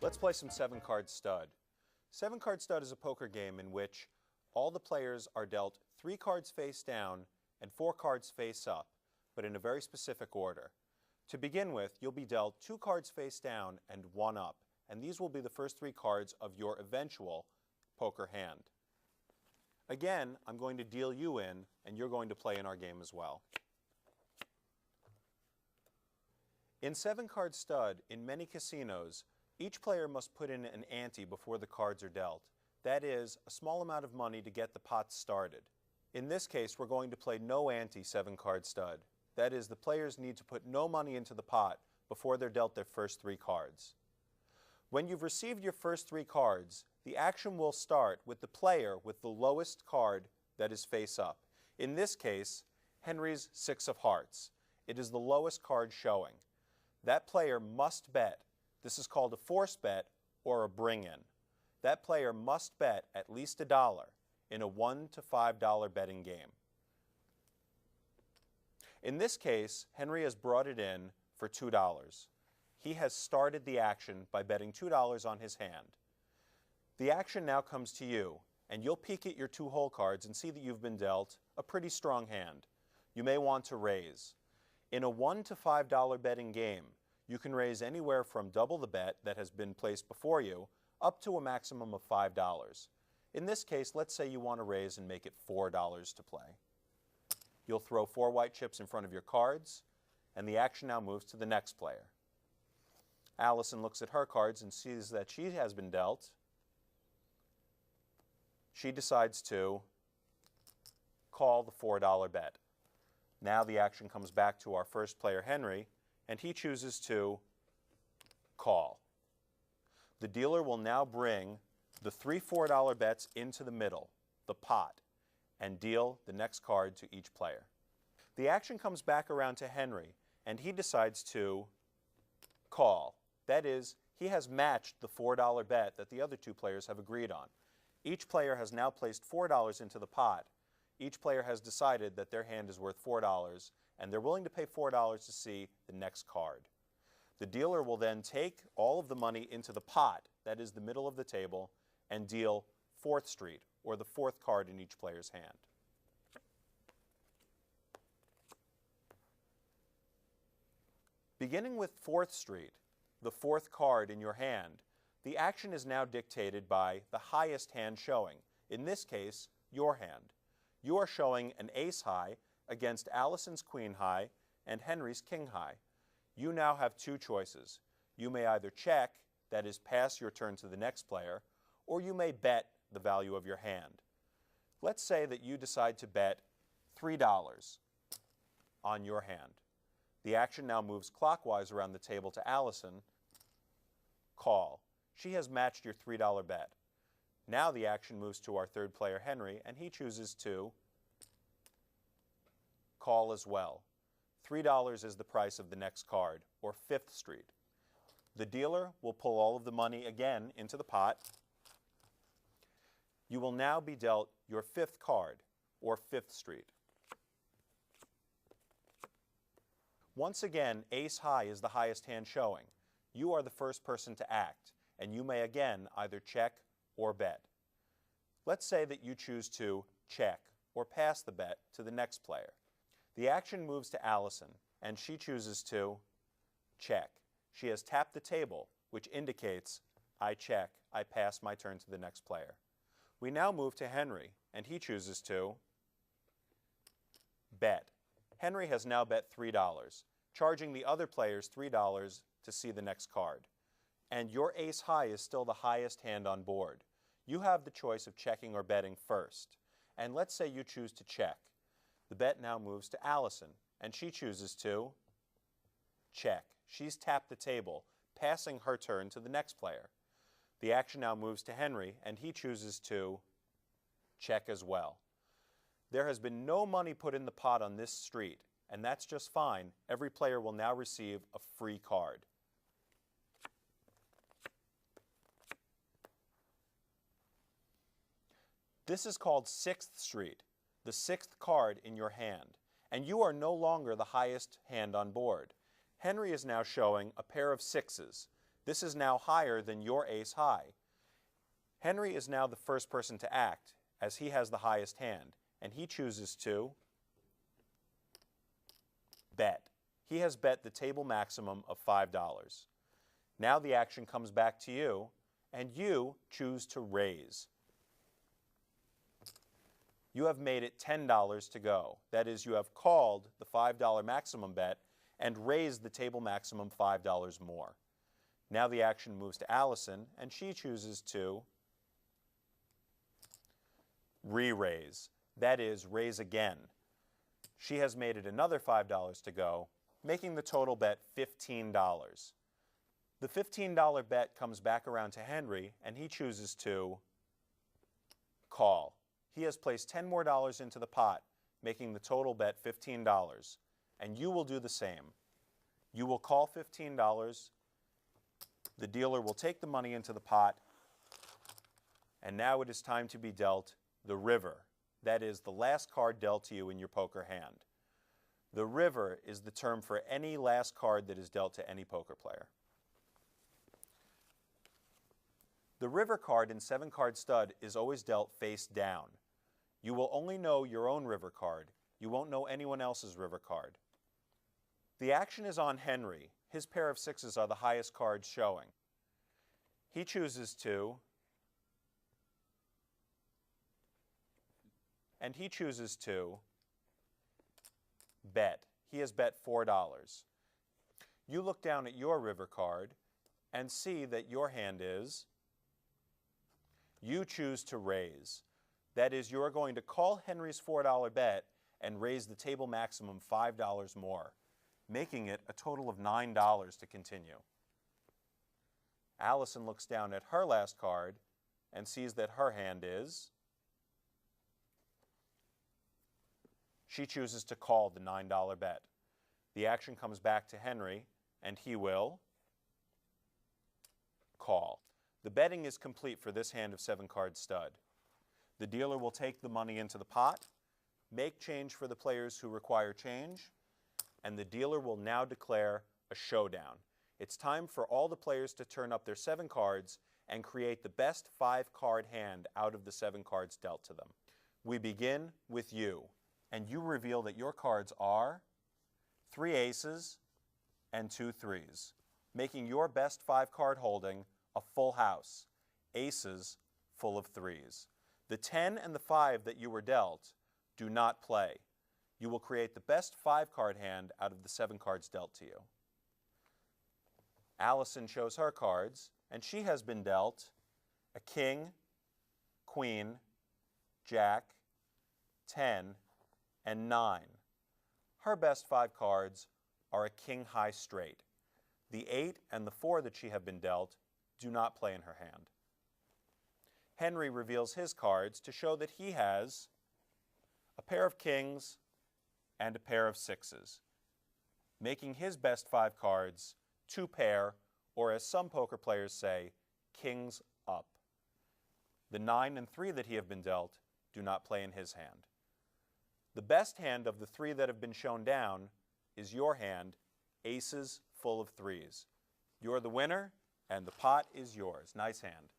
Let's play some 7-card stud. 7-card stud is a poker game in which all the players are dealt 3 cards face down and 4 cards face up, but in a very specific order. To begin with, you'll be dealt 2 cards face down and 1 up, and these will be the first 3 cards of your eventual poker hand. Again, I'm going to deal you in, and you're going to play in our game as well. In 7-card stud, in many casinos, each player must put in an ante before the cards are dealt. That is, a small amount of money to get the pot started. In this case, we're going to play no ante 7-card stud. That is, the players need to put no money into the pot before they're dealt their first 3 cards. When you've received your first 3 cards, the action will start with the player with the lowest card that is face up. In this case, Henry's 6 of hearts. It is the lowest card showing. That player must bet. This is called a force bet or a bring-in. That player must bet at least $1 in a $1 to $5 betting game. In this case, Henry has brought it in for $2. He has started the action by betting $2 on his hand. The action now comes to you, and you'll peek at your 2 hole cards and see that you've been dealt a pretty strong hand. You may want to raise. In a $1 to $5 betting game, you can raise anywhere from double the bet that has been placed before you up to a maximum of $5. In this case, let's say you want to raise and make it $4 to play. You'll throw 4 white chips in front of your cards, and the action now moves to the next player. Allison looks at her cards and sees that she has been dealt. She decides to call the $4 bet. Now the action comes back to our first player, Henry, and he chooses to call. The dealer will now bring the 3 $4 bets into the middle, the pot, and deal the next card to each player. The action comes back around to Henry, and he decides to call. That is, he has matched the $4 bet that the other 2 players have agreed on. Each player has now placed $4 into the pot. Each player has decided that their hand is worth $4, and they're willing to pay $4 to see the next card. The dealer will then take all of the money into the pot, that is the middle of the table, and deal 4th Street, or the 4th card in each player's hand. Beginning with 4th Street, the 4th card in your hand, the action is now dictated by the highest hand showing, in this case, your hand. You are showing an ace high against Allison's queen high and Henry's king high. You now have 2 choices. You may either check, that is pass your turn to the next player, or you may bet the value of your hand. Let's say that you decide to bet $3 on your hand. The action now moves clockwise around the table to Allison. Call. She has matched your $3 bet. Now the action moves to our 3rd player, Henry, and he chooses to call as well. $3 is the price of the next card, or 5th Street. The dealer will pull all of the money again into the pot. You will now be dealt your 5th card, or 5th Street. Once again, ace high is the highest hand showing. You are the first person to act, and you may again either check or bet. Let's say that you choose to check or pass the bet to the next player. The action moves to Allison, and she chooses to check. She has tapped the table, which indicates, I check, I pass my turn to the next player. We now move to Henry, and he chooses to bet. Henry has now bet $3, charging the other players $3 to see the next card. And your ace high is still the highest hand on board. You have the choice of checking or betting first. And let's say you choose to check. The bet now moves to Allison, and she chooses to check. She's tapped the table, passing her turn to the next player. The action now moves to Henry, and he chooses to check as well. There has been no money put in the pot on this street, and that's just fine. Every player will now receive a free card. This is called 6th Street, the 6th card in your hand, and you are no longer the highest hand on board. Henry is now showing a pair of 6s. This is now higher than your ace high. Henry is now the first person to act, as he has the highest hand, and he chooses to bet. He has bet the table maximum of $5. Now the action comes back to you, and you choose to raise. You have made it $10 to go. That is, you have called the $5 maximum bet and raised the table maximum $5 more. Now the action moves to Allison, and she chooses to re-raise. That is, raise again. She has made it another $5 to go, making the total bet $15. The $15 bet comes back around to Henry, and he chooses to call. He has placed $10 more into the pot, making the total bet $15. And you will do the same. You will call $15. The dealer will take the money into the pot, and now it is time to be dealt the river. That is the last card dealt to you in your poker hand. The river is the term for any last card that is dealt to any poker player. The river card in 7-card stud is always dealt face down. You will only know your own river card. You won't know anyone else's river card. The action is on Henry. His pair of sixes are the highest cards showing. He chooses to, and he chooses to bet. He has bet $4. You look down at your river card and see that your hand is, you choose to raise. That is, you are going to call Henry's $4 bet and raise the table maximum $5 more, making it a total of $9 to continue. Allison looks down at her last card and sees that her hand is, she chooses to call the $9 bet. The action comes back to Henry, and he will call. The betting is complete for this hand of 7-card stud. The dealer will take the money into the pot, make change for the players who require change, and the dealer will now declare a showdown. It's time for all the players to turn up their 7 cards and create the best 5-card hand out of the 7 cards dealt to them. We begin with you, and you reveal that your cards are 3 aces and 2 threes, making your best 5-card holding a full house, aces full of threes. The 10 and the 5 that you were dealt do not play. You will create the best 5-card hand out of the 7 cards dealt to you. Allison shows her cards, and she has been dealt a king, queen, jack, 10, and 9. Her best 5 cards are a king high straight. The 8 and the 4 that she have been dealt do not play in her hand. Henry reveals his cards to show that he has a pair of kings and a pair of sixes, making his best 5 cards 2 pair, or as some poker players say, kings up. The 9 and 3 that he have been dealt do not play in his hand. The best hand of the 3 that have been shown down is your hand, aces full of threes. You're the winner, and the pot is yours. Nice hand.